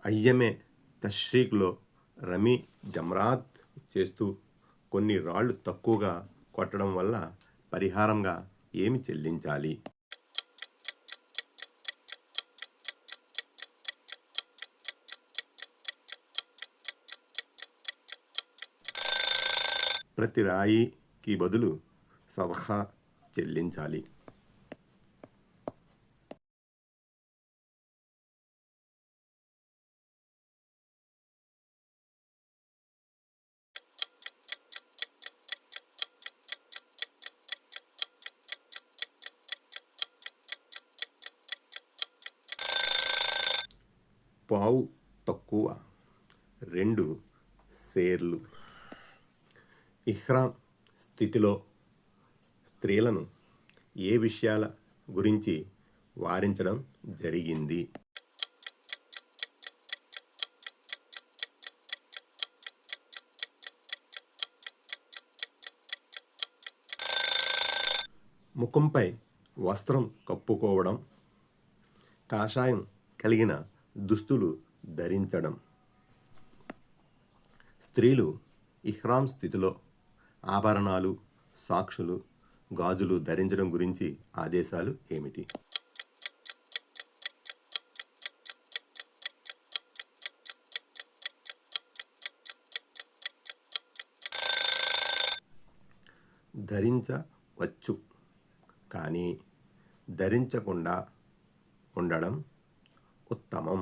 అయ్యమే తష్రీక్లో rummy జమ్రాత్ చేస్తూ కొన్ని రాళ్ళు తక్కువగా కొట్టడం వల్ల పరిహారంగా ఏమి చెల్లించాలి? ప్రతి రాయికి బదులు సదఖా చెల్లించాలి. పావు తక్కువ 2 సేర్లు. ఇహ్రాం స్థితిలో స్త్రీలను ఏ విషయాల గురించి వారించడం జరిగింది? ముఖంపై వస్త్రం కప్పుకోవడం, కాషాయం కలిగిన దుస్తులు ధరించడం. స్త్రీలు ఇహ్రాం స్థితిలో ఆభరణాలు, సాక్షులు, గాజులు ధరించడం గురించి ఆదేశాలు ఏమిటి? ధరించవచ్చు, కానీ ధరించకుండా ఉండడం ఉత్తమం.